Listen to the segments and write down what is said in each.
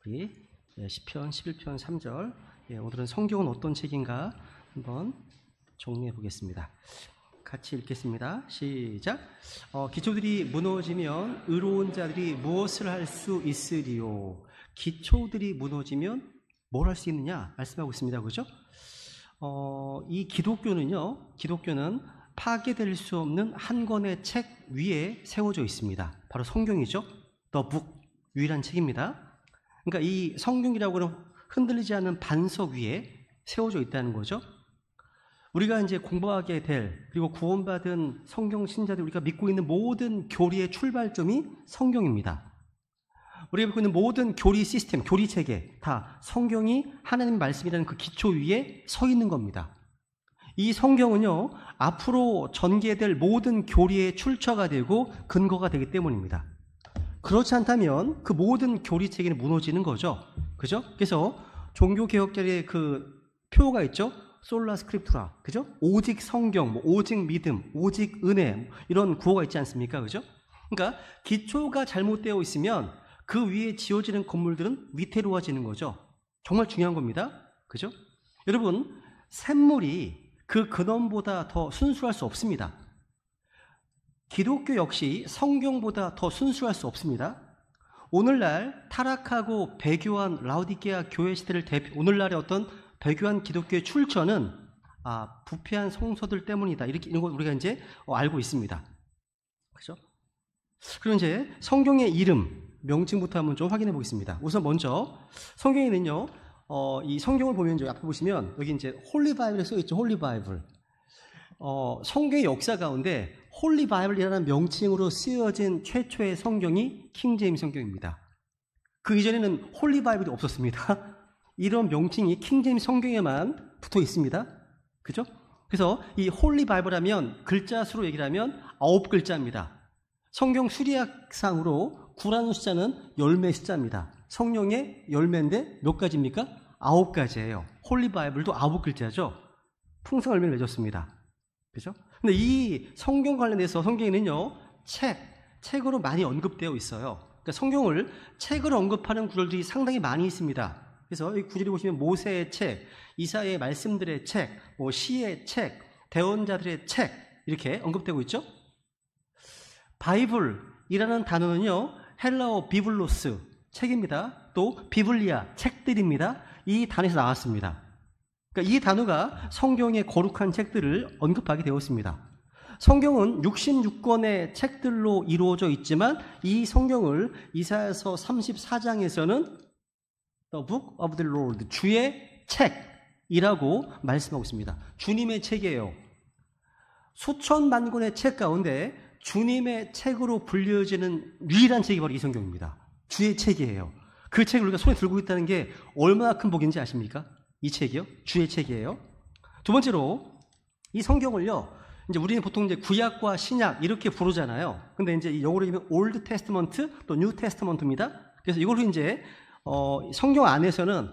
우리 시편 11편 3절. 오늘은 성경은 어떤 책인가 한번 정리해 보겠습니다. 같이 읽겠습니다. 시작. 기초들이 무너지면 의로운 자들이 무엇을 할 수 있으리요? 기초들이 무너지면 뭘 할 수 있느냐 말씀하고 있습니다. 그죠? 이 기독교는 파괴될 수 없는 한 권의 책 위에 세워져 있습니다. 바로 성경이죠. The Book, 유일한 책입니다. 그러니까 이 성경이라고 하는 흔들리지 않는 반석 위에 세워져 있다는 거죠. 우리가 이제 공부하게 될, 그리고 구원받은 성경 신자들, 우리가 믿고 있는 모든 교리의 출발점이 성경입니다. 우리가 믿고 있는 모든 교리 시스템, 교리 체계 다 성경이 하나님 말씀이라는 그 기초 위에 서 있는 겁니다. 이 성경은요, 앞으로 전개될 모든 교리의 출처가 되고 근거가 되기 때문입니다. 그렇지 않다면 그 모든 교리 체계는 무너지는 거죠. 그죠? 그래서 종교개혁자의 그 표가 있죠. 솔라 스크립투라. 그죠? 오직 성경, 오직 믿음, 오직 은혜, 이런 구호가 있지 않습니까? 그죠? 그러니까 기초가 잘못되어 있으면 그 위에 지어지는 건물들은 위태로워지는 거죠. 정말 중요한 겁니다. 그죠? 여러분, 샘물이 그 근원보다 더 순수할 수 없습니다. 기독교 역시 성경보다 더 순수할 수 없습니다. 오늘날 타락하고 배교한 라오디게아 교회 시대를 오늘날의 어떤 배교한 기독교의 출처는 부패한 성서들 때문이다. 이런 걸 우리가 이제 알고 있습니다. 그죠? 그럼 이제 성경의 이름, 명칭부터 한번 좀 확인해 보겠습니다. 우선 먼저 성경에는요, 이 성경을 보면 이제 앞에 보시면 여기 이제 홀리 바이블에 써 있죠. 홀리 바이블. 성경의 역사 가운데 홀리 바이블이라는 명칭으로 쓰여진 최초의 성경이 킹제임스 성경입니다. 그 이전에는 홀리 바이블이 없었습니다. 이런 명칭이 킹제임스 성경에만 붙어 있습니다. 그죠? 그래서 이 홀리 바이블 하면 글자 수로 얘기를 하면 9글자입니다. 성경 수리학상으로 구라는 숫자는 열매 숫자입니다. 성령의 열매인데 몇 가지입니까? 9가지예요. 홀리 바이블도 9글자죠. 풍성 열매를 맺었습니다. 그죠? 근데 이 성경 관련해서 성경에는요, 책으로 많이 언급되어 있어요. 그러니까 성경을 책으로 언급하는 구절들이 상당히 많이 있습니다. 그래서 이 구절을 보시면 모세의 책, 이사야의 말씀들의 책, 시의 책, 대언자들의 책, 이렇게 언급되고 있죠. 바이블이라는 단어는요, 헬라어 비블로스, 책입니다. 또 비블리아, 책들입니다. 이 단어에서 나왔습니다. 그러니까 이 단어가 성경의 거룩한 책들을 언급하게 되었습니다. 성경은 66권의 책들로 이루어져 있지만 이 성경을 이사야서 34장에서는 The Book of the Lord, 주의 책이라고 말씀하고 있습니다. 주님의 책이에요. 수천만 권의 책 가운데 주님의 책으로 불려지는 유일한 책이 바로 이 성경입니다. 주의 책이에요. 그 책을 우리가 손에 들고 있다는 게 얼마나 큰 복인지 아십니까? 이 책이요? 주의 책이에요. 두 번째로, 이 성경을요, 이제 우리는 보통 이제 구약과 신약 이렇게 부르잖아요. 근데 이제 영어로 하면 올드 테스트먼트 또 뉴 테스트먼트입니다. 그래서 이걸로 이제, 성경 안에서는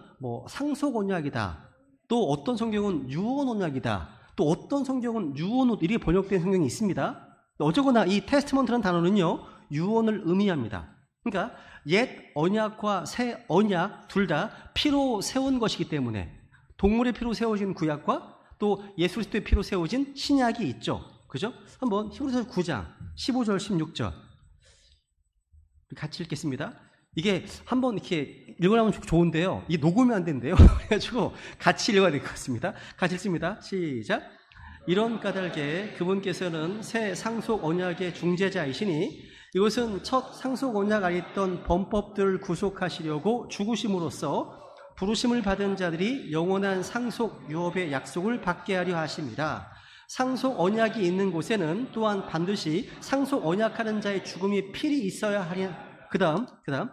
상속 언약이다. 또 어떤 성경은 유언 언약이다. 또 어떤 성경은 유언, 이렇게 번역된 성경이 있습니다. 어쨌거나 이 테스트먼트라는 단어는요, 유언을 의미합니다. 그러니까 옛 언약과 새 언약 둘 다 피로 세운 것이기 때문에 동물의 피로 세워진 구약과 또 예수 그리스도의 피로 세워진 신약이 있죠. 그죠? 한번 히브리서 9장 15절 16절 같이 읽겠습니다. 이게 한번 이렇게 읽어나면 좋은데요. 이게 녹으면 안 된대요. 그래가지고 같이 읽어야 될 것 같습니다. 같이 읽습니다. 시작. 이런 까닭에 그분께서는 새 상속 언약의 중재자이시니 이것은 첫 상속 언약 안에 있던 범법들을 구속하시려고 죽으심으로써 부르심을 받은 자들이 영원한 상속 유업의 약속을 받게 하려 하십니다. 상속 언약이 있는 곳에는 또한 반드시 상속 언약하는 자의 죽음이 필히 있어야 하리. 그 다음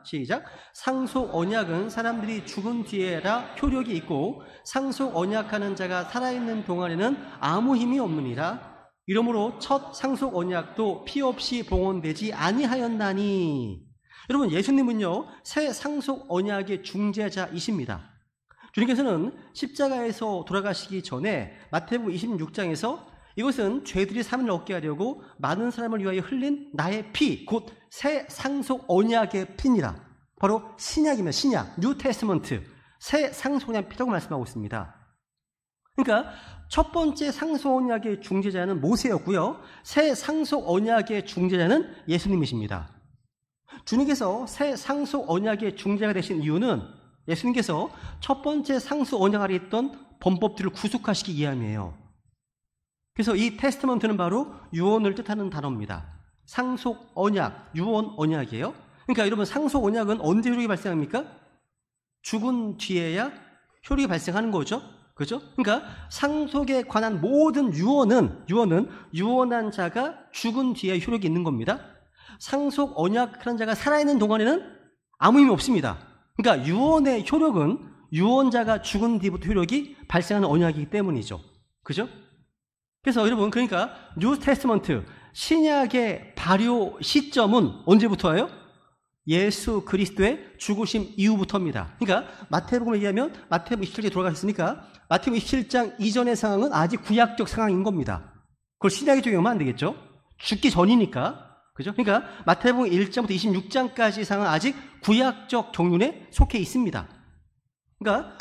시작. 상속 언약은 사람들이 죽은 뒤에라 효력이 있고 상속 언약하는 자가 살아있는 동안에는 아무 힘이 없느니라. 이러므로 첫 상속 언약도 피 없이 봉헌되지 아니하였나니. 여러분, 예수님은요, 새 상속 언약의 중재자이십니다. 주님께서는 십자가에서 돌아가시기 전에 마태복음 26장에서 이것은 죄들이 사함을 얻게 하려고 많은 사람을 위하여 흘린 나의 피, 곧 새 상속 언약의 피니라. 바로 신약입니다. 신약, 뉴 테스트먼트, 새 상소언약이라고 말씀하고 있습니다. 그러니까 첫 번째 상소언약의 중재자는 모세였고요. 새 상소언약의 중재자는 예수님이십니다. 주님께서 새 상소언약의 중재가 되신 이유는 예수님께서 첫 번째 상소언약 아래 있던 범법들을 구속하시기 위함이에요. 그래서 이 테스트먼트는 바로 유언을 뜻하는 단어입니다. 상속언약, 유언언약이에요. 그러니까 여러분, 상속언약은 언제 효력이 발생합니까? 죽은 뒤에야 효력이 발생하는 거죠. 그죠? 그러니까 상속에 관한 모든 유언은 유언한 자가 죽은 뒤에 효력이 있는 겁니다. 상속 언약하는 자가 살아있는 동안에는 아무 힘이 없습니다. 그러니까 유언의 효력은 유언자가 죽은 뒤부터 효력이 발생하는 언약이기 때문이죠. 그죠? 그래서 여러분, 그러니까 뉴 테스트먼트, 신약의 발효 시점은 언제부터예요? 예수 그리스도의 죽으심 이후부터입니다. 그러니까 마태복음을 얘기하면 마태복음 27장에 돌아가셨으니까 마태복음 27장 이전의 상황은 아직 구약적 상황인 겁니다. 그걸 신약에 적용하면 안 되겠죠? 죽기 전이니까. 그죠? 그러니까 마태복음 1장부터 26장까지 상황은 아직 구약적 경륜에 속해 있습니다. 그러니까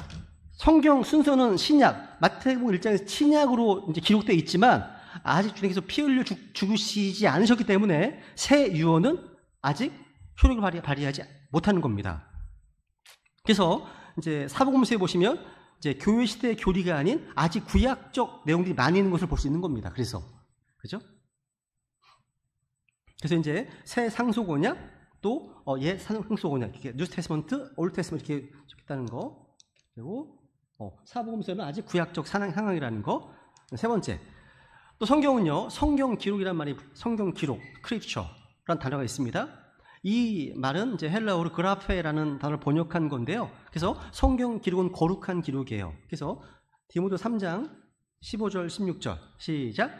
성경 순서는 신약, 마태복음 1장에서 신약으로 이제 기록되어 있지만 아직 주님께서 피 흘려 죽으시지 않으셨기 때문에 새 유언은 아직 효력을 발휘하지 못하는 겁니다. 그래서 이제 사복음서에 보시면 이제 교회 시대의 교리가 아닌 아직 구약적 내용들이 많이 있는 것을 볼 수 있는 겁니다. 그래서 그죠? 그래서 이제 새 상속언약 또 옛 상속언약 이렇게 뉴 테스트먼트, 올드 테스트먼트 이렇게 적혔다는 거, 그리고 사복음서는 아직 구약적 상황이라는 거. 세 번째, 또 성경은요, 성경 기록이란 말이 성경 기록, 스크립처라는 단어가 있습니다. 이 말은 이제 헬라어로 그라페라는 단어를 번역한 건데요. 그래서 성경 기록은 거룩한 기록이에요. 그래서 디모데 3장 15절 16절 시작.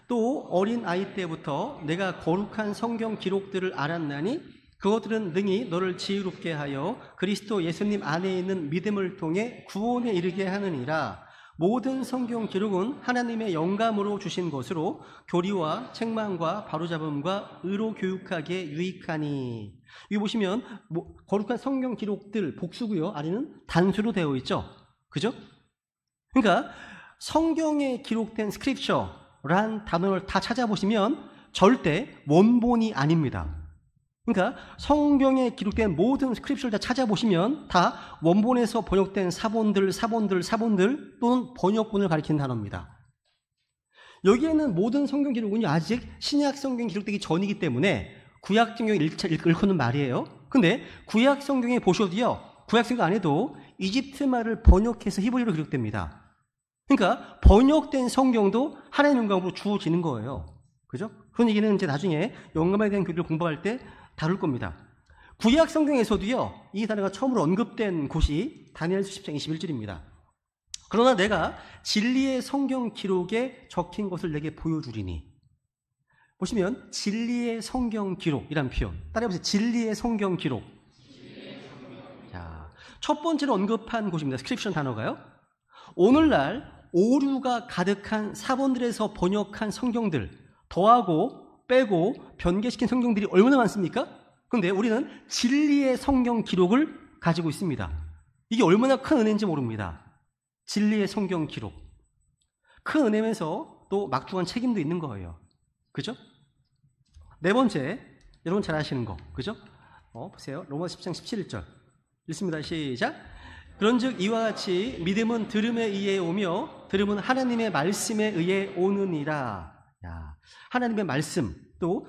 또 어린 아이 때부터 내가 거룩한 성경 기록들을 알았나니 그것들은 능히 너를 지혜롭게 하여 그리스도 예수님 안에 있는 믿음을 통해 구원에 이르게 하느니라. 모든 성경 기록은 하나님의 영감으로 주신 것으로 교리와 책망과 바로잡음과 의로 교육하기에 유익하니. 여기 보시면 거룩한 성경 기록들 복수고요, 아래는 단수로 되어 있죠. 그죠? 그러니까 성경에 기록된 스크립처란 단어를 다 찾아보시면 절대 원본이 아닙니다. 그러니까 성경에 기록된 모든 스크립처를 다 찾아보시면 다 원본에서 번역된 사본들 또는 번역본을 가리키는 단어입니다. 여기에는 모든 성경 기록은 아직 신약 성경이 기록되기 전이기 때문에 구약 성경을 읽고는 말이에요. 근데 구약 성경에 보셔도요, 구약 성경 안에도 이집트 말을 번역해서 히브리어로 기록됩니다. 그러니까 번역된 성경도 하나님의 영감으로 주어지는 거예요. 그죠? 그런 얘기는 이제 나중에 영감에 대한 교리를 공부할 때 다룰 겁니다. 구약 성경에서도요, 이 단어가 처음으로 언급된 곳이 다니엘서 10장 21절입니다. 그러나 내가 진리의 성경 기록에 적힌 것을 내게 보여주리니. 보시면 진리의 성경 기록이란 표현 따라해보세요. 진리의 성경 기록. 자, 첫 번째로 언급한 곳입니다. 스크립션 단어가요. 오늘날 오류가 가득한 사본들에서 번역한 성경들 더하고 빼고 변개시킨 성경들이 얼마나 많습니까? 그런데 우리는 진리의 성경 기록을 가지고 있습니다. 이게 얼마나 큰 은혜인지 모릅니다. 진리의 성경 기록. 큰 은혜면서 또 막중한 책임도 있는 거예요. 그죠? 네 번째, 여러분 잘 아시는 거. 그죠? 보세요. 로마서 10장 17절. 읽습니다. 시작. 그런즉 이와 같이 믿음은 들음에 의해 오며 들음은 하나님의 말씀에 의해 오느니라. 야, 하나님의 말씀. 또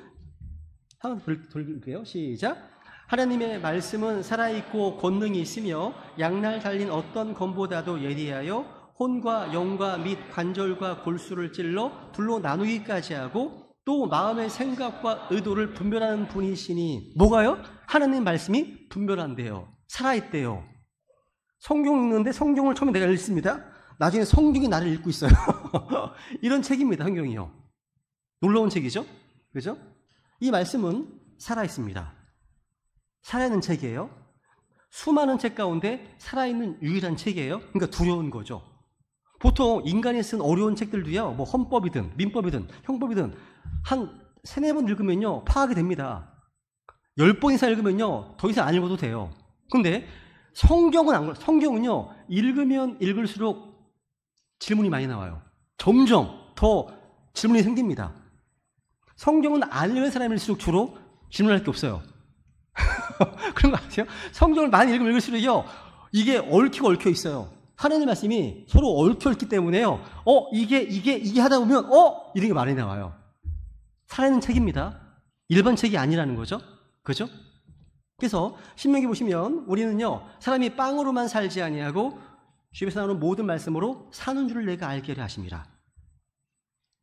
한번 돌릴게요. 시작. 하나님의 말씀은 살아있고 권능이 있으며 양날 달린 어떤 검보다도 예리하여 혼과 영과 및 관절과 골수를 찔러 둘로 나누기까지 하고 또 마음의 생각과 의도를 분별하는 분이시니. 뭐가요? 하나님 말씀이 분별한대요. 살아있대요. 성경 읽는데 성경을 처음에 내가 읽습니다. 나중에 성경이 나를 읽고 있어요. 이런 책입니다. 성경이요. 놀라운 책이죠. 그죠? 이 말씀은 살아있습니다. 살아있는 책이에요. 수많은 책 가운데 살아있는 유일한 책이에요. 그러니까 두려운 거죠. 보통 인간이 쓴 어려운 책들도요, 뭐 헌법이든 민법이든 형법이든 한 3-4번 읽으면요 파악이 됩니다. 10번 이상 읽으면요 더 이상 안 읽어도 돼요. 근데 성경은 안 그래요. 성경은요, 읽으면 읽을수록 질문이 많이 나와요. 점점 더 질문이 생깁니다. 성경은 안 읽는 사람일수록 주로 질문할 게 없어요. 그런 거 아세요? 성경을 많이 읽으면 읽을수록요, 이게 얽혀 있어요. 하나님의 말씀이 서로 얽혀 있기 때문에요. 이게 하다 보면, 이런 게 많이 나와요. 살아있는 책입니다. 일반 책이 아니라는 거죠. 그죠? 그래서 신명기 보시면 우리는요, 사람이 빵으로만 살지 아니하고 주변에서 나오는 모든 말씀으로 사는 줄을 내가 알게 하심이라.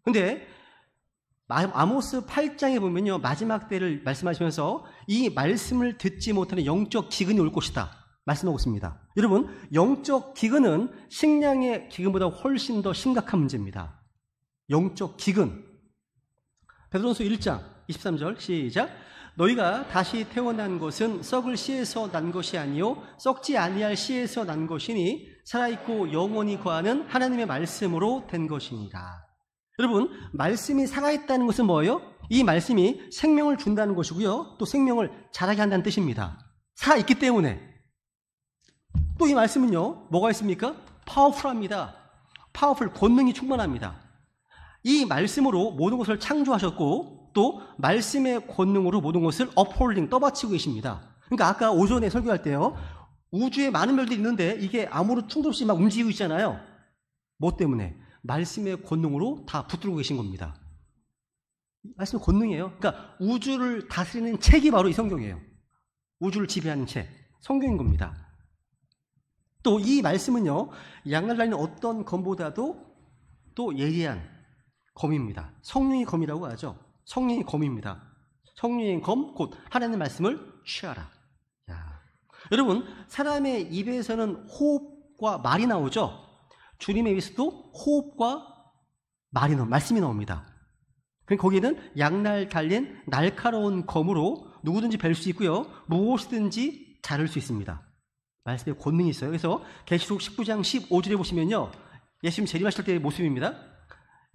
근데 아모스 8장에 보면요, 마지막 때를 말씀하시면서 이 말씀을 듣지 못하는 영적 기근이 올 것이다 말씀하고 있습니다. 여러분, 영적 기근은 식량의 기근보다 훨씬 더 심각한 문제입니다. 영적 기근. 베드로전서 1장 23절 시작. 너희가 다시 태어난 것은 썩을 씨에서 난 것이 아니요 썩지 아니할 씨에서 난 것이니 살아있고 영원히 거하는 하나님의 말씀으로 된 것이니라. 여러분, 말씀이 살아있다는 것은 뭐예요? 이 말씀이 생명을 준다는 것이고요, 또 생명을 자라게 한다는 뜻입니다. 살아있기 때문에. 또 이 말씀은요, 뭐가 있습니까? 파워풀합니다. 파워풀, 권능이 충만합니다. 이 말씀으로 모든 것을 창조하셨고 또 말씀의 권능으로 모든 것을 upholding, 떠받치고 계십니다. 그러니까 아까 오전에 설교할 때요, 우주에 많은 별들이 있는데 이게 아무런 충돌 없이 막 움직이고 있잖아요. 뭐 때문에? 말씀의 권능으로 다 붙들고 계신 겁니다. 말씀의 권능이에요. 그러니까 우주를 다스리는 책이 바로 이 성경이에요. 우주를 지배하는 책, 성경인 겁니다. 또 이 말씀은요, 양날 달린 어떤 검보다도 또 예리한 검입니다. 성령의 검이라고 하죠. 성령의 검입니다. 성령의 검, 곧 하나님의 말씀을 취하라. 야. 여러분, 사람의 입에서는 호흡과 말이 나오죠. 주님의 입에서도 호흡과 말씀이 나옵니다. 거기는 양날 달린 날카로운 검으로 누구든지 뵐 수 있고요, 무엇이든지 자를 수 있습니다. 말씀에 권능이 있어요. 그래서 계시록 19장 15절에 보시면요, 예수님 재림하실 때의 모습입니다.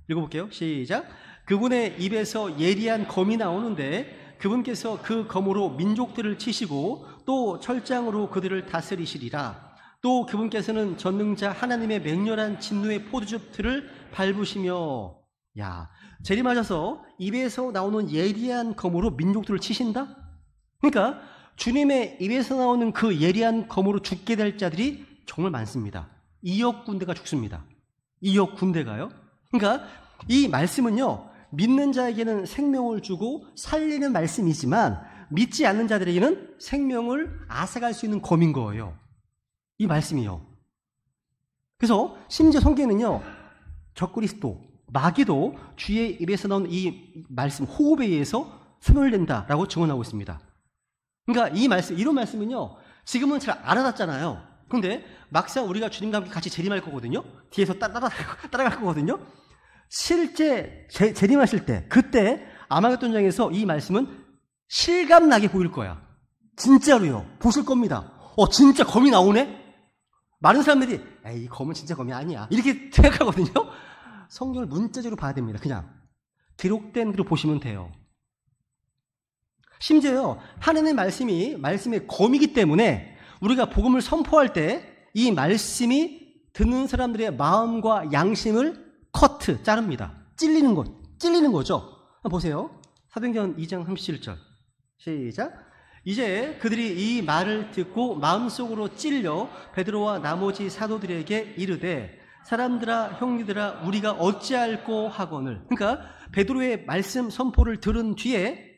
읽어볼게요. 시작. 그분의 입에서 예리한 검이 나오는데 그분께서 그 검으로 민족들을 치시고 또 철장으로 그들을 다스리시리라. 또 그분께서는 전능자 하나님의 맹렬한 진노의 포도즙들을 밟으시며. 야, 재림하셔서 입에서 나오는 예리한 검으로 민족들을 치신다? 그러니까 주님의 입에서 나오는 그 예리한 검으로 죽게 될 자들이 정말 많습니다. 2억 군대가 죽습니다. 2억 군대가요. 그러니까 이 말씀은요, 믿는 자에게는 생명을 주고 살리는 말씀이지만 믿지 않는 자들에게는 생명을 앗아갈 수 있는 검인 거예요. 이 말씀이요. 그래서 심지어 성경에는요, 적그리스도, 마귀도 주의 입에서 나온 이 말씀, 호흡에 의해서 소멸된다라고 증언하고 있습니다. 그러니까 이 말씀, 이런 말씀은요, 지금은 잘 안 와닿잖아요. 그런데 막상 우리가 주님과 함께 같이 재림할 거거든요. 뒤에서 따라갈 거거든요. 실제 재림하실 때, 그때 아마겟돈장에서 이 말씀은 실감나게 보일 거야. 진짜로요. 보실 겁니다. 진짜 검이 나오네? 많은 사람들이 에이, 검은 진짜 검이 아니야, 이렇게 생각하거든요. 성경을 문자적으로 봐야 됩니다. 그냥 기록된 대로 보시면 돼요. 심지어요, 하나님의 말씀의 검이기 때문에 우리가 복음을 선포할 때 이 말씀이 듣는 사람들의 마음과 양심을 자릅니다. 찔리는 거죠. 한번 보세요. 사도행전 2장 37절 시작. 이제 그들이 이 말을 듣고 마음속으로 찔려 베드로와 나머지 사도들에게 이르되 사람들아, 형제들아, 우리가 어찌할꼬 하거늘. 그러니까 베드로의 말씀 선포를 들은 뒤에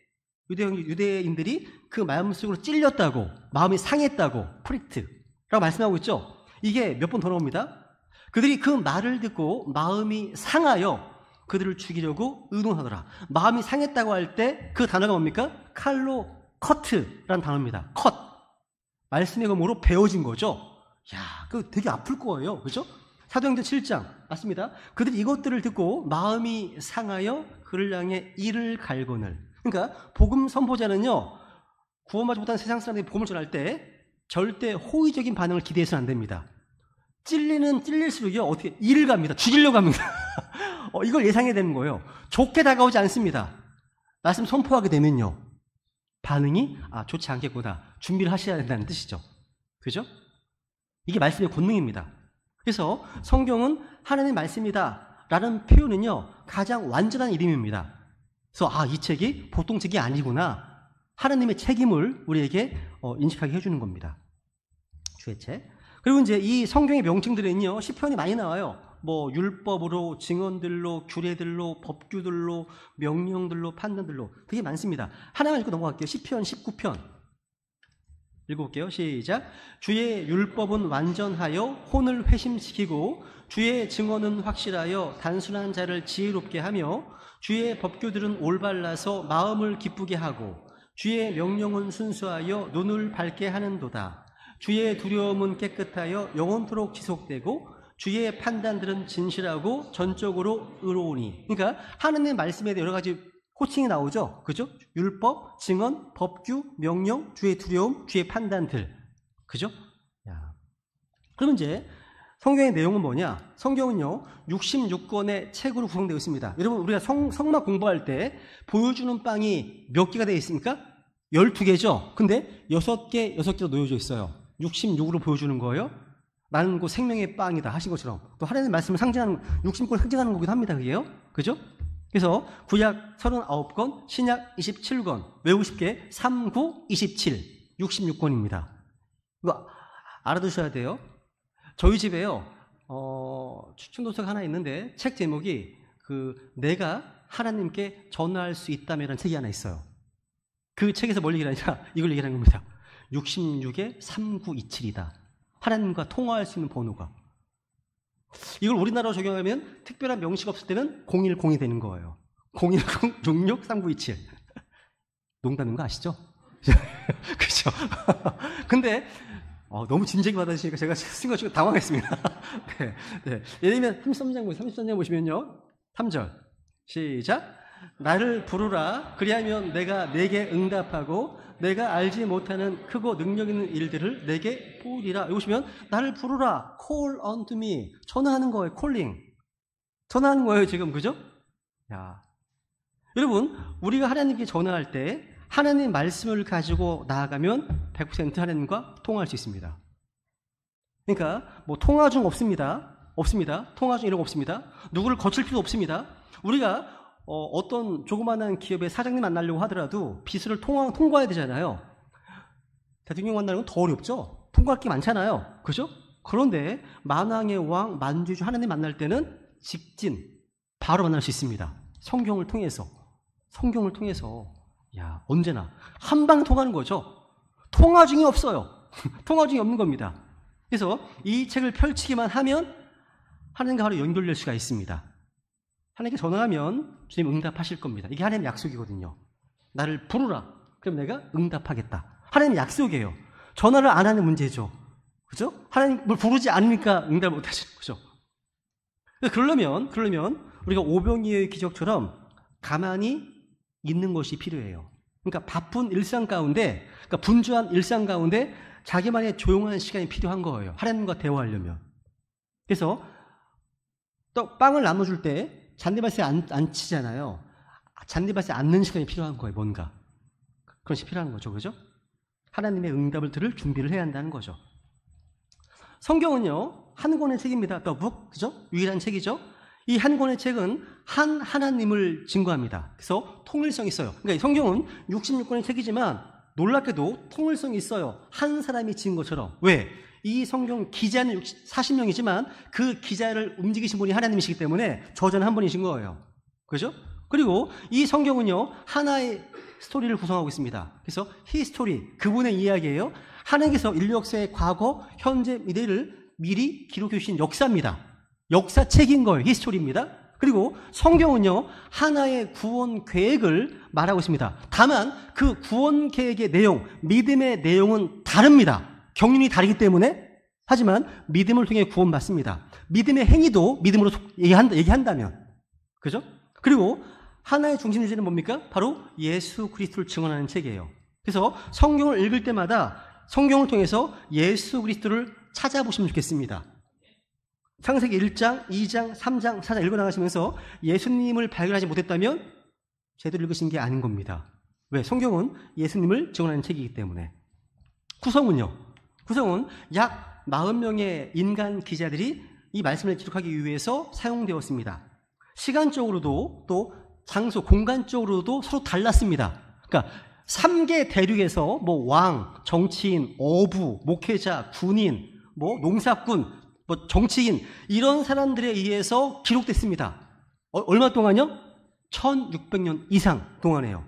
유대인들이 그 마음속으로 찔렸다고, 마음이 상했다고, 프릭트라고 말씀하고 있죠. 이게 몇 번 더 나옵니다. 그들이 그 말을 듣고 마음이 상하여 그들을 죽이려고 의논하더라. 마음이 상했다고 할 때 그 단어가 뭡니까? 칼로 커트라는 단어입니다. 컷. 말씀의 검으로 베어진 거죠. 야, 그거 되게 아플 거예요. 그죠? 사도행전 7장 맞습니다. 그들이 이것들을 듣고 마음이 상하여 그를 향해 이를 갈거늘. 그러니까 복음 선포자는요, 구원받지 못한 세상 사람들이 복음을 전할 때 절대 호의적인 반응을 기대해서는 안 됩니다. 찔릴수록요, 어떻게 이를 갑니다. 죽이려고 합니다. 이걸 예상해야 되는 거예요. 좋게 다가오지 않습니다. 말씀 선포하게 되면요, 반응이 좋지 않겠구나, 준비를 하셔야 된다는 뜻이죠. 그죠? 이게 말씀의 권능입니다. 그래서 성경은 하나님의 말씀이다 라는 표현은요, 가장 완전한 이름입니다. 그래서 이 책이 보통 책이 아니구나, 하나님의 책임을 우리에게 인식하게 해주는 겁니다. 주의 책. 그리고 이제 이 성경의 명칭들은요, 시편이 많이 나와요. 뭐 율법으로, 증언들로, 규례들로, 법규들로, 명령들로, 판단들로 되게 많습니다. 하나만 읽고 넘어갈게요. 시편 19편 읽어볼게요. 시작. 주의 율법은 완전하여 혼을 회심시키고 주의 증언은 확실하여 단순한 자를 지혜롭게 하며 주의 법규들은 올바라서 마음을 기쁘게 하고 주의 명령은 순수하여 눈을 밝게 하는도다. 주의 두려움은 깨끗하여 영원토록 지속되고 주의 판단들은 진실하고 전적으로 의로우니. 그러니까 하나님의 말씀에 대해 여러 가지 호칭이 나오죠. 그죠? 율법, 증언, 법규, 명령, 주의 두려움, 주의 판단들. 그죠? 그럼 이제 성경의 내용은 뭐냐? 성경은요, 66권의 책으로 구성되어 있습니다. 여러분, 우리가 성막 공부할 때 보여주는 빵이 몇 개가 되어 있습니까? 12개죠? 근데 6개가 놓여져 있어요. 66으로 보여주는 거예요. 나는 그 생명의 빵이다 하신 것처럼 또 하나님의 말씀을 상징하는, 66권을 상징하는 거기도 합니다. 그게요. 그죠? 그래서 구약 39권, 신약 27권, 외우고 싶게 3, 9, 27, 66권입니다. 이거 알아두셔야 돼요. 저희 집에요, 추천도서가 하나 있는데 책 제목이 내가 하나님께 전화할 수 있다면 책이 하나 있어요. 그 책에서 뭘 얘기를 하냐, 이걸 얘기하는 겁니다. 66에 3927이다. 하나님과 통화할 수 있는 번호가. 이걸 우리나라로 적용하면 특별한 명시가 없을 때는 010이 되는 거예요. 010-66-3927. 농담인 거 아시죠? 그렇죠? 근데 너무 진지하게 받아주시니까 제가 순간 당황했습니다. 네. 예를 들면 33장 보시면요, 3절 시작. 나를 부르라 그리하면 내가 내게 응답하고 내가 알지 못하는 크고 능력 있는 일들을 내게 보이리라. 여기 보시면 나를 부르라, call unto me, 전화하는 거예요. calling, 전화하는 거예요 지금. 그죠? 여러분, 우리가 하나님께 전화할 때 하나님 말씀을 가지고 나아가면 100% 하나님과 통화할 수 있습니다. 그러니까 뭐 통화 중 없습니다. 통화 중 이런 거 없습니다. 누구를 거칠 필요 없습니다. 우리가 어떤 조그마한 기업의 사장님 만나려고 하더라도 비서를 통과해야 되잖아요. 대통령 만나는 건 더 어렵죠. 통과할 게 많잖아요. 그죠? 그런데 만왕의 왕 만주주 하나님 만날 때는 직진, 바로 만날 수 있습니다. 성경을 통해서. 언제나 한 방 통하는 거죠. 통화 중이 없어요. 통화 중이 없는 겁니다. 그래서 이 책을 펼치기만 하면 하나님과 바로 연결될 수가 있습니다. 하나님께 전화하면 주님 응답하실 겁니다. 이게 하나님의 약속이거든요. 나를 부르라, 그럼 내가 응답하겠다. 하나님의 약속이에요. 전화를 안 하는 문제죠. 그죠? 하나님을 부르지 않으니까 응답을 못 하시는 거죠. 그러려면 우리가 오병이어의 기적처럼 가만히 있는 것이 필요해요. 그러니까 바쁜 일상 가운데, 그러니까 분주한 일상 가운데 자기만의 조용한 시간이 필요한 거예요. 하나님과 대화하려면. 그래서 또 빵을 나눠줄 때 잔디밭에 안 치잖아요. 잔디밭에 앉는 시간이 필요한 거예요. 뭔가 그런 것이 필요한 거죠. 그죠? 하나님의 응답을 들을 준비를 해야 한다는 거죠. 성경은요, 한 권의 책입니다. The book, 그죠? 유일한 책이죠. 이 한 권의 책은 한 하나님을 증거합니다. 그래서 통일성이 있어요. 그러니까 성경은 66권의 책이지만 놀랍게도 통일성이 있어요. 한 사람이 지은 것처럼. 왜? 이 성경 기자는 40명이지만 그 기자를 움직이신 분이 하나님이시기 때문에 저자는 한 분이신 거예요. 그죠? 그리고 이 성경은요, 하나의 스토리를 구성하고 있습니다. 그래서 히스토리, 그분의 이야기예요. 하나님께서 인류 역사의 과거, 현재, 미래를 미리 기록해 주신 역사입니다. 역사책인 거예요. 히스토리입니다. 그리고 성경은요, 하나의 구원 계획을 말하고 있습니다. 다만 그 구원 계획의 내용, 믿음의 내용은 다릅니다. 경륜이 다르기 때문에. 하지만 믿음을 통해 구원받습니다. 믿음의 행위도 믿음으로 얘기한다면. 그죠? 그리고 하나의 중심 주제는 뭡니까? 바로 예수 그리스도를 증언하는 책이에요. 그래서 성경을 읽을 때마다 성경을 통해서 예수 그리스도를 찾아보시면 좋겠습니다. 창세기 1장, 2장, 3장, 4장 읽어나가시면서 예수님을 발견하지 못했다면 제대로 읽으신 게 아닌 겁니다. 왜? 성경은 예수님을 증언하는 책이기 때문에. 구성은요, 구성은 약 40명의 인간 기자들이 이 말씀을 기록하기 위해서 사용되었습니다. 시간적으로도 또 장소, 공간적으로도 서로 달랐습니다. 그러니까 3개 대륙에서 뭐 왕, 정치인, 어부, 목회자, 군인, 뭐 농사꾼, 뭐 정치인 이런 사람들에 의해서 기록됐습니다. 얼마 동안요? 1600년 이상 동안에요.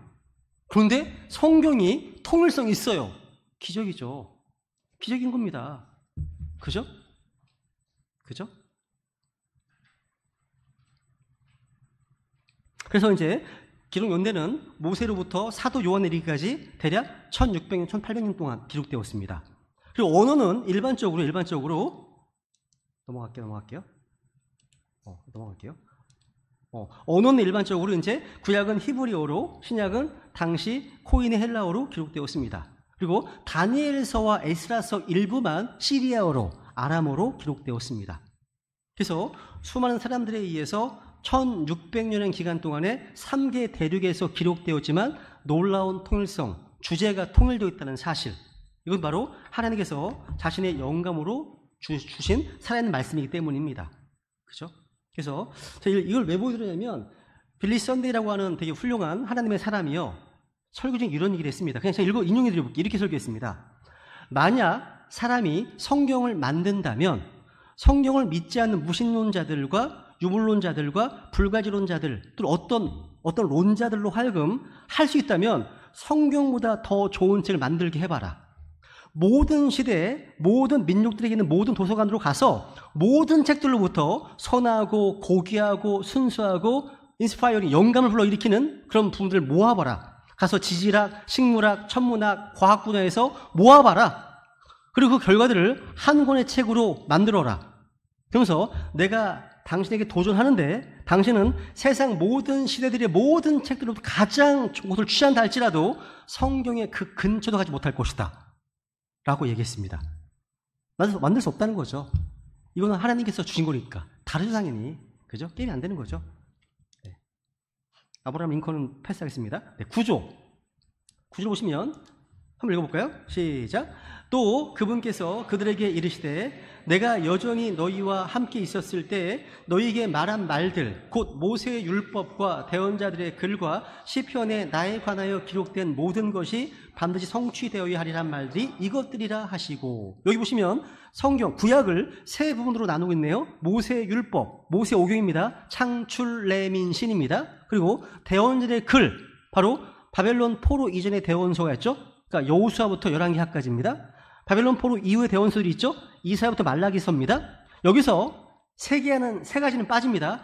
그런데 성경이 통일성이 있어요. 기적이죠. 기적인 겁니다. 그죠? 그죠? 그래서 이제 기록 연대는 모세로부터 사도 요한에 이르기까지 대략 1600년, 1800년 동안 기록되었습니다. 그리고 언어는 일반적으로 넘어갈게요. 언어는 일반적으로 이제 구약은 히브리어로, 신약은 당시 코인의 헬라어로 기록되었습니다. 그리고 다니엘서와 에스라서 일부만 시리아어로, 아람어로 기록되었습니다. 그래서 수많은 사람들에 의해서 1600년의 기간 동안에 3개 대륙에서 기록되었지만 놀라운 통일성, 주제가 통일되어 있다는 사실, 이건 바로 하나님께서 자신의 영감으로 주신 살아있는 말씀이기 때문입니다. 그죠? 그래서 이걸 왜 보여드리냐면 빌리 썬데이라고 하는 되게 훌륭한 하나님의 사람이요, 설교 중에 이런 얘기를 했습니다. 그냥 제가 인용해 드려볼게요. 이렇게 설교했습니다. 만약 사람이 성경을 만든다면 성경을 믿지 않는 무신론자들과 유물론자들과 불가지론자들, 또 어떤 론자들로 하여금 할 수 있다면 성경보다 더 좋은 책을 만들게 해봐라. 모든 시대에 모든 민족들에게 있는 모든 도서관으로 가서 모든 책들로부터 선하고 고귀하고 순수하고 인스파이어링, 영감을 불러일으키는 그런 부분들을 모아봐라. 가서 지질학, 식물학, 천문학, 과학 분야에서 모아봐라. 그리고 그 결과들을 한 권의 책으로 만들어라. 그러면서 내가 당신에게 도전하는데 당신은 세상 모든 시대들의 모든 책들로부터 가장 좋은 것을 취한다 할지라도 성경의 그 근처도 가지 못할 것이다 라고 얘기했습니다. 만들 수 없다는 거죠. 이거는 하나님께서 주신 거니까. 다르죠, 당연히. 그죠? 게임이 안 되는 거죠. 네. 아브라함 링컨은 패스하겠습니다. 네, 구조를 보시면 한번 읽어볼까요? 시작. 또 그분께서 그들에게 이르시되 내가 여전히 너희와 함께 있었을 때 너희에게 말한 말들 곧 모세의 율법과 대언자들의 글과 시편에 나에 관하여 기록된 모든 것이 반드시 성취되어야 하리란 말들이 이것들이라 하시고, 여기 보시면 성경 구약을 세 부분으로 나누고 있네요. 모세의 율법, 모세 오경입니다. 창출 레민신입니다. 그리고 대언자들의 글, 바로 바벨론 포로 이전의 대원서가 있죠. 그러니까 여호수아부터 열왕기하까지입니다. 바벨론 포로 이후의 대원서들이 있죠. 이사야부터 말라기서입니다. 여기서 세 가지는 빠집니다.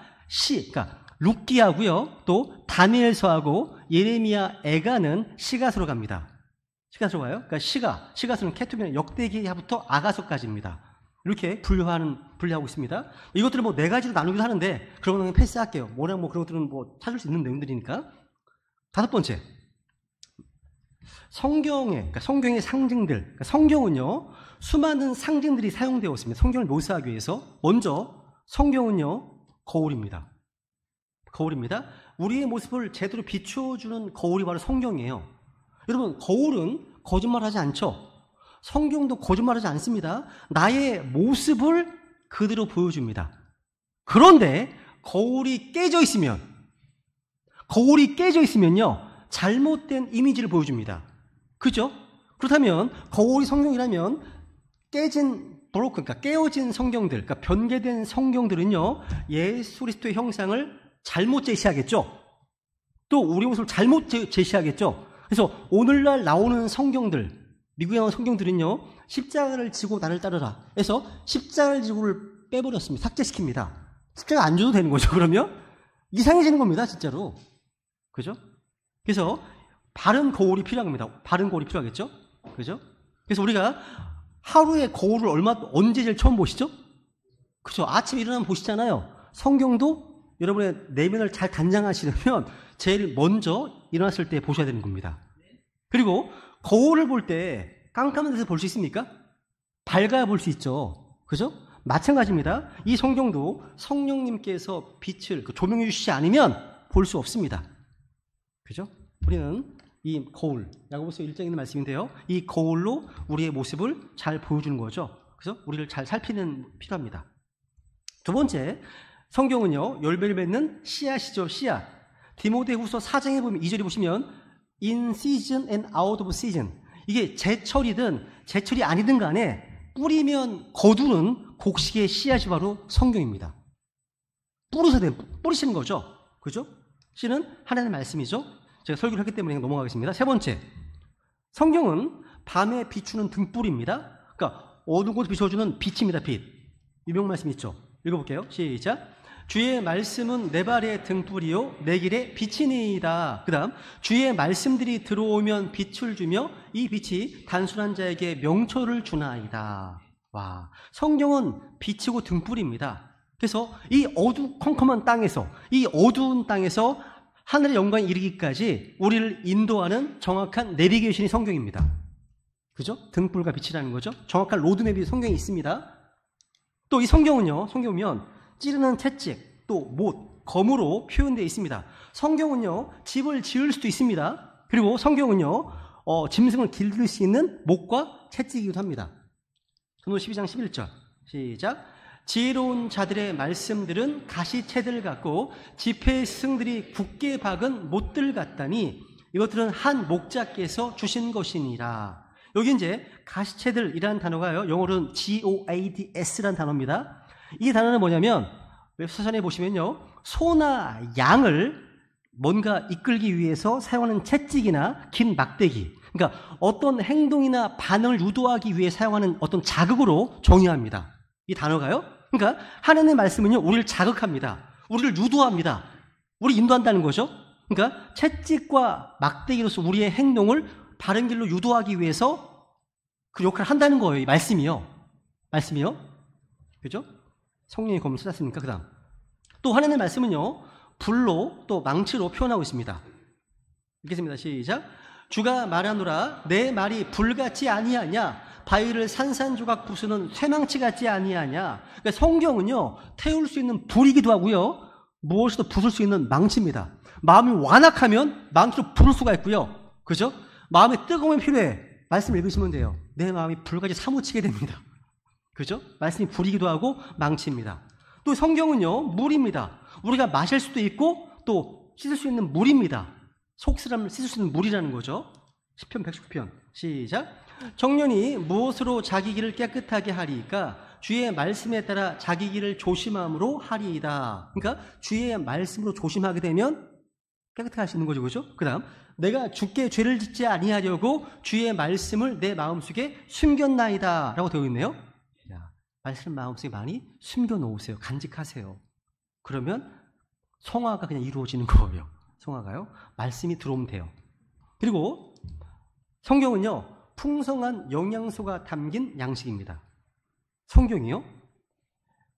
그러니까 룻기하고요, 또 다니엘서하고 예레미야, 에가는 시가서로 갑니다. 시가서로 가요. 그러니까 시가서는 케투비나 역대기하부터 아가서까지입니다. 이렇게 분류하고 있습니다. 이것들을 뭐 네 가지로 나누기도 하는데 그런 거는 패스할게요. 뭐랑 뭐 그런 것들은 뭐 찾을 수 있는 내용들이니까. 다섯 번째, 그러니까 성경의 상징들. 그러니까 성경은요, 수많은 상징들이 사용되었습니다. 성경을 묘사하기 위해서. 먼저 성경은요, 거울입니다. 우리의 모습을 제대로 비추어주는 거울이 바로 성경이에요. 여러분, 거울은 거짓말하지 않죠? 성경도 거짓말하지 않습니다. 나의 모습을 그대로 보여줍니다. 그런데 거울이 깨져 있으면요, 잘못된 이미지를 보여줍니다. 그죠? 그렇다면 거울이 성경이라면 그러니까 깨어진 성경들, 그러니까 변개된 성경들은요, 예수 그리스도의 형상을 잘못 제시하겠죠. 또 우리 모습을 잘못 제시하겠죠. 그래서 오늘날 나오는 성경들, 미국에 나오는 성경들은요, 십자가를 지고 나를 따르라 해서 십자가를 지고를 빼버렸습니다. 삭제시킵니다. 십자가 안 줘도 되는 거죠. 그러면 이상해지는 겁니다, 진짜로. 그죠? 그래서 바른 거울이 필요한 겁니다. 바른 거울이 필요하겠죠? 그죠? 그래서 우리가 하루에 거울을 언제 제일 처음 보시죠? 그죠? 아침에 일어나면 보시잖아요. 성경도 여러분의 내면을 잘 단장하시려면 제일 먼저 일어났을 때 보셔야 되는 겁니다. 그리고 거울을 볼 때 깜깜한 데서 볼 수 있습니까? 밝아야 볼 수 있죠. 그죠? 마찬가지입니다. 이 성경도 성령님께서 빛을, 조명해 주시지 않으면 볼 수 없습니다. 그죠? 우리는 이 거울, 야고보서 1장에 있는 말씀인데요. 이 거울로 우리의 모습을 잘 보여주는 거죠. 그래서 우리를 잘 살피는 필요합니다. 두 번째, 성경은요, 열매를 맺는 씨앗이죠, 씨앗. 디모데후서 4장에 보면 2절에 보시면 in season and out of season. 이게 제철이든 제철이 아니든 간에 뿌리면 거두는 곡식의 씨앗이 바로 성경입니다. 뿌리시는 거죠. 그죠? 씨는 하나님의 말씀이죠. 제가 설교를 했기 때문에 넘어가겠습니다. 세 번째, 성경은 밤에 비추는 등불입니다. 그러니까 어두운 곳을 비춰주는 빛입니다. 빛. 유명 말씀 있죠. 읽어볼게요. 시작. 주의 말씀은 내 발의 등불이요 내 길의 빛이니이다. 그 다음 주의 말씀들이 들어오면 빛을 주며 이 빛이 단순한 자에게 명초를 주나이다. 와, 성경은 빛이고 등불입니다. 그래서 이 어두컴컴한 땅에서, 이 어두운 땅에서 하늘의 영광에 이르기까지 우리를 인도하는 정확한 내비게이션이 성경입니다. 그죠? 등불과 빛이라는 거죠. 정확한 로드맵이 성경에 있습니다. 또 이 성경은요, 성경 보면 찌르는 채찍, 또 못, 검으로 표현되어 있습니다. 성경은요, 집을 지을 수도 있습니다. 그리고 성경은요, 짐승을 기를 수 있는 못과 채찍이기도 합니다. 전도 12장 11절 시작. 지혜로운 자들의 말씀들은 가시채들 같고 지폐의 스승들이 굳게 박은 못들 같다니 이것들은 한 목자께서 주신 것이니라. 여기 이제 가시채들이라는 단어가요, 영어로는 GOADS라는 단어입니다. 이 단어는 뭐냐면 웹서전에 보시면요, 소나 양을 뭔가 이끌기 위해서 사용하는 채찍이나 긴 막대기, 그러니까 어떤 행동이나 반응을 유도하기 위해 사용하는 어떤 자극으로 정의합니다. 이 단어가요. 그러니까 하나님의 말씀은요, 우리를 자극합니다. 우리를 유도합니다. 우리 인도한다는 거죠. 그러니까 채찍과 막대기로서 우리의 행동을 바른 길로 유도하기 위해서 그 역할을 한다는 거예요. 이 말씀이요. 말씀이요. 그죠? 성령의 검을 찾았습니까? 그 다음. 또 하나님의 말씀은요, 불로 또 망치로 표현하고 있습니다. 읽겠습니다. 시작. 주가 말하노라 내 말이 불같이 아니하냐 바위를 산산조각 부수는 쇠망치 같지 아니하냐. 그러니까 성경은요, 태울 수 있는 불이기도 하고요, 무엇이든 부술 수 있는 망치입니다. 마음이 완악하면 망치로 부를 수가 있고요. 그죠? 마음이 뜨거우면 필요해. 말씀 읽으시면 돼요. 내 마음이 불같이 사무치게 됩니다. 그죠? 말씀이 불이기도 하고 망치입니다. 또 성경은요, 물입니다. 우리가 마실 수도 있고 또 씻을 수 있는 물입니다. 속사람을 씻을 수 있는 물이라는 거죠. 시편 119편 시작. 청년이 무엇으로 자기 길을 깨끗하게 하리이까 주의 말씀에 따라 자기 길을 조심함으로 하리이다. 그러니까 주의 말씀으로 조심하게 되면 깨끗하게 할 수 있는 거죠. 그죠? 그 다음, 내가 주께 죄를 짓지 아니하려고 주의 말씀을 내 마음속에 숨겼나이다 라고 되어 있네요. 야, 말씀 마음속에 많이 숨겨놓으세요. 간직하세요. 그러면 성화가 그냥 이루어지는 거예요. 성화가요, 말씀이 들어오면 돼요. 그리고 성경은요, 풍성한 영양소가 담긴 양식입니다. 성경이요?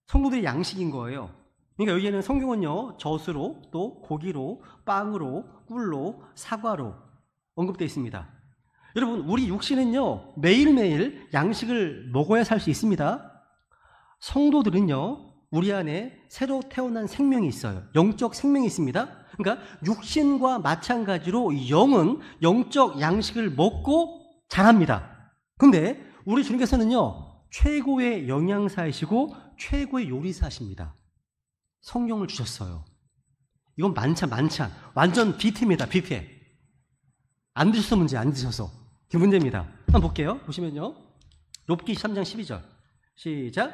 성도들의 양식인 거예요. 그러니까 여기에는 성경은요, 젖으로, 또 고기로, 빵으로, 꿀로, 사과로 언급되어 있습니다. 여러분, 우리 육신은요, 매일매일 양식을 먹어야 살 수 있습니다. 성도들은요, 우리 안에 새로 태어난 생명이 있어요. 영적 생명이 있습니다. 그러니까 육신과 마찬가지로 영은 영적 양식을 먹고 자랍니다. 그런데 우리 주님께서는요, 최고의 영양사이시고 최고의 요리사십니다. 성경을 주셨어요. 이건 만찬 완전 뷔페입니다. 뷔페. 안 드셔서 문제, 안 드셔서 그 문제입니다. 한번 볼게요. 보시면요, 욥기 3장 12절 시작.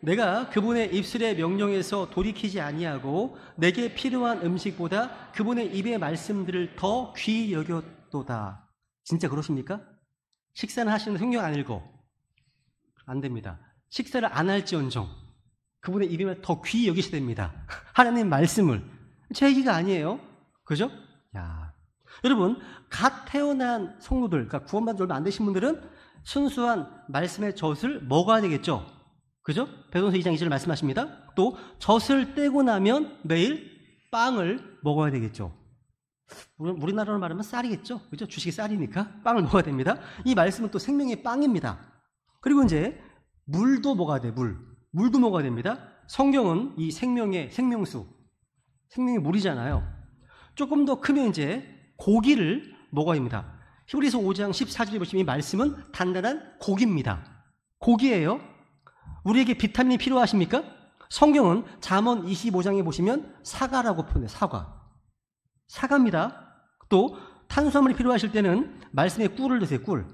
내가 그분의 입술의 명령에서 돌이키지 아니하고 내게 필요한 음식보다 그분의 입의 말씀들을 더 귀히 여겼도다. 진짜 그러십니까? 식사는 하시는데 성경 안 읽어. 안 됩니다. 식사를 안 할지언정 그분의 입을 더 귀히 여기셔야 됩니다. 하나님 말씀을. 제 얘기가 아니에요. 그죠? 야, 여러분, 갓 태어난 성도들, 그러니까 구원받은 지 얼마 안 되신 분들은 순수한 말씀의 젖을 먹어야 되겠죠. 그죠? 베드로서 2장 2절 말씀하십니다. 또 젖을 떼고 나면 매일 빵을 먹어야 되겠죠. 우리나라로 말하면 쌀이겠죠. 그죠? 주식이 쌀이니까 빵을 먹어야 됩니다. 이 말씀은 또 생명의 빵입니다. 그리고 이제 물도 먹어야 돼. 물도 먹어야 됩니다. 성경은 이 생명의 생명수, 생명의 물이잖아요. 조금 더 크면 이제 고기를 뭐가입니다. 히브리서 5장 14절에 보시면 이 말씀은 단단한 고기입니다. 고기예요. 우리에게 비타민이 필요하십니까? 성경은 잠언 25장에 보시면 사과라고 표현해요. 사과입니다. 또 탄수화물이 필요하실 때는 말씀에 꿀을 드세요. 꿀.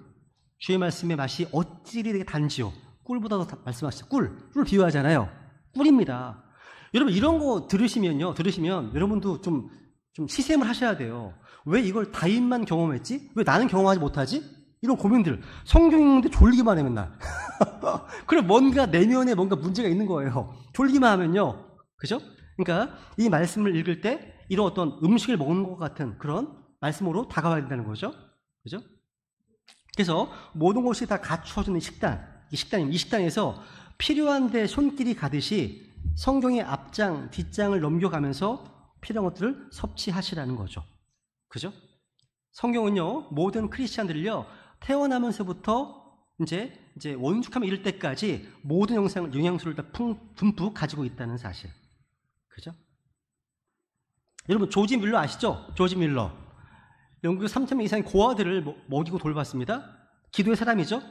주의 말씀의 맛이 어찌리 되게 단지요. 꿀보다도 말씀하시죠. 꿀을 비유하잖아요. 꿀입니다. 여러분 이런 거 들으시면 여러분도 좀 시샘을 하셔야 돼요. 왜 이걸 다윗만 경험했지? 왜 나는 경험하지 못하지? 이런 고민들. 성경 읽는데 졸리기만 해 맨날. 그럼 뭔가 내면에 뭔가 문제가 있는 거예요. 졸기만 하면요. 그죠? 그러니까 이 말씀을 읽을 때 이런 어떤 음식을 먹는 것 같은 그런 말씀으로 다가와야 된다는 거죠. 그죠? 그래서 모든 것이 다 갖추어주는 이 식당에서 필요한데 손길이 가듯이 성경의 앞장, 뒷장을 넘겨가면서 필요한 것들을 섭취하시라는 거죠. 그죠? 성경은요, 모든 크리스찬들을요, 태어나면서부터 이제 원숙함에 이를 때까지 모든 영양소를 다 듬뿍 가지고 있다는 사실. 그죠? 여러분, 조지 밀러 아시죠? 조지 밀러. 영국 3,000명 이상의 고아들을 먹이고 돌봤습니다. 기도의 사람이죠?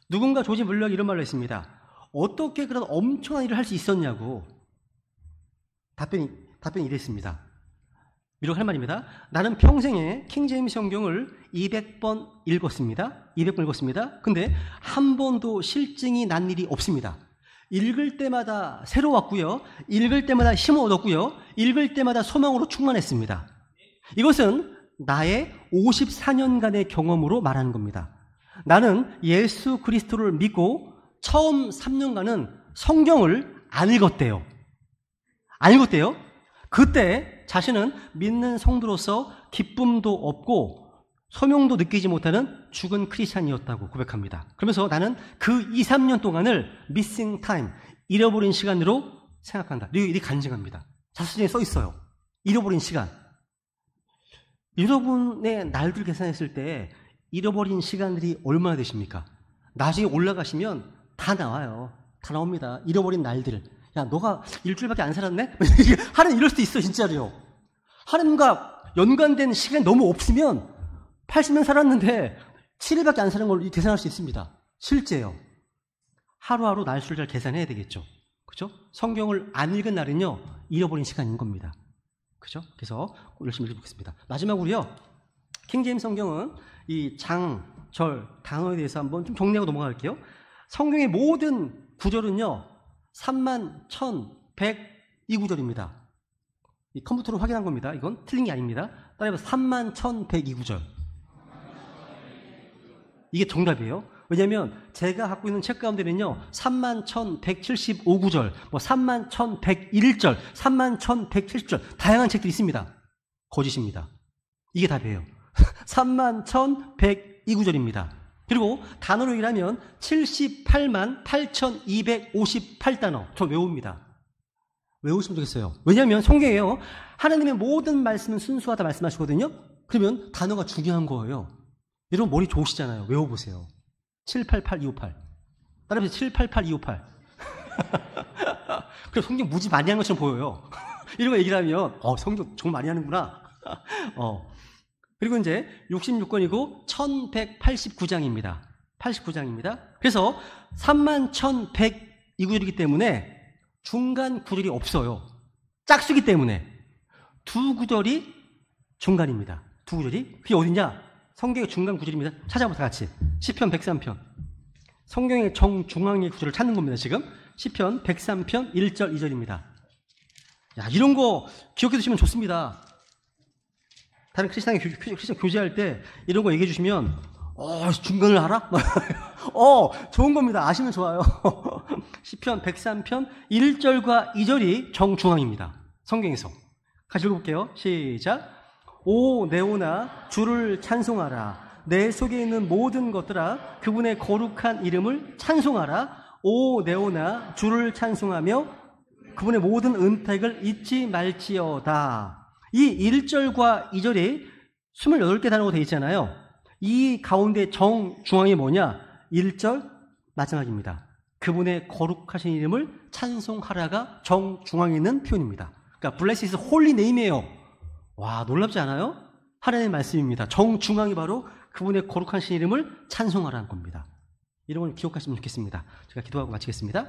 누군가 조지 밀러가 이런 말을 했습니다. 어떻게 그런 엄청난 일을 할 수 있었냐고. 답변이 이랬습니다. 밀러가 할 말입니다. 나는 평생에 킹제임스 성경을 200번 읽었습니다. 200번 읽었습니다. 근데 한 번도 실증이 난 일이 없습니다. 읽을 때마다 새로웠고요. 읽을 때마다 힘을 얻었고요. 읽을 때마다 소망으로 충만했습니다. 이것은 나의 54년간의 경험으로 말하는 겁니다. 나는 예수 그리스도를 믿고 처음 3년간은 성경을 안 읽었대요. 그때 자신은 믿는 성도로서 기쁨도 없고 소명도 느끼지 못하는 죽은 크리스찬이었다고 고백합니다. 그러면서 나는 그 2, 3년 동안을 missing time, 잃어버린 시간으로 생각한다. 이게 간증합니다. 자수전에 써 있어요. 잃어버린 시간. 여러분의 날들 계산했을 때 잃어버린 시간들이 얼마나 되십니까? 나중에 올라가시면 다 나와요. 다 나옵니다. 잃어버린 날들. 야, 너가 일주일밖에 안 살았네? 하나님 이럴 수도 있어, 진짜로요. 하나님과 연관된 시간이 너무 없으면 80년 살았는데 7일밖에 안 사는 걸 계산할 수 있습니다. 실제요. 하루하루 날수를 잘 계산해야 되겠죠. 그죠? 성경을 안 읽은 날은요, 잃어버린 시간인 겁니다. 그죠? 그래서 열심히 읽어보겠습니다. 마지막으로요, 킹제임스 성경은 이 장, 절, 단어에 대해서 한번 좀 정리하고 넘어갈게요. 성경의 모든 구절은요, 31,102구절입니다. 이 컴퓨터로 확인한 겁니다. 이건 틀린 게 아닙니다. 따라해서 31,102구절. 이게 정답이에요. 왜냐하면 제가 갖고 있는 책 가운데는요, 31,175구절, 31,101절, 31,170절 다양한 책들이 있습니다. 거짓입니다. 이게 답이에요. 31,102구절입니다. 그리고 단어로 얘기하면 78만 8,258단어. 저 외웁니다. 외우시면 되겠어요. 왜냐하면 성경에요, 하나님의 모든 말씀은 순수하다 말씀하시거든요. 그러면 단어가 중요한 거예요. 여러분 머리 좋으시잖아요. 외워보세요. 788258. 따라해서 788258. 그래, 성경 무지 많이 하는 것처럼 보여요. 이런 거 얘기를 하면 성경 정말 많이 하는구나. 그리고 이제 66권이고 1189장입니다. 89장입니다. 그래서 31,102구절이기 때문에 중간 구절이 없어요. 짝수기 때문에 두 구절이 중간입니다. 두 구절이. 그게 어디냐? 성경의 중간 구절입니다. 찾아보자 같이. 시편 103편. 성경의 정중앙의 구절을 찾는 겁니다. 지금 시편 103편 1절 2절입니다. 야, 이런 거 기억해 두시면 좋습니다. 다른 크리스찬 교제할 때 이런 거 얘기해 주시면 중간을 알아? 좋은 겁니다. 아시면 좋아요. 시편 103편 1절과 2절이 정중앙입니다. 성경에서. 같이 읽어볼게요. 시작. 오 네오나 주를 찬송하라. 내 속에 있는 모든 것들아 그분의 거룩한 이름을 찬송하라. 오 네오나 주를 찬송하며 그분의 모든 은택을 잊지 말지어다. 이 1절과 2절이 28개 단어로 되어 있잖아요. 이 가운데 정중앙이 뭐냐? 1절 마지막입니다. 그분의 거룩하신 이름을 찬송하라가 정중앙에 있는 표현입니다. 그러니까 bless his holy name이에요. 와, 놀랍지 않아요? 하나님의 말씀입니다. 정중앙이 바로 그분의 거룩하신 이름을 찬송하라는 겁니다. 이런 걸 기억하시면 좋겠습니다. 제가 기도하고 마치겠습니다.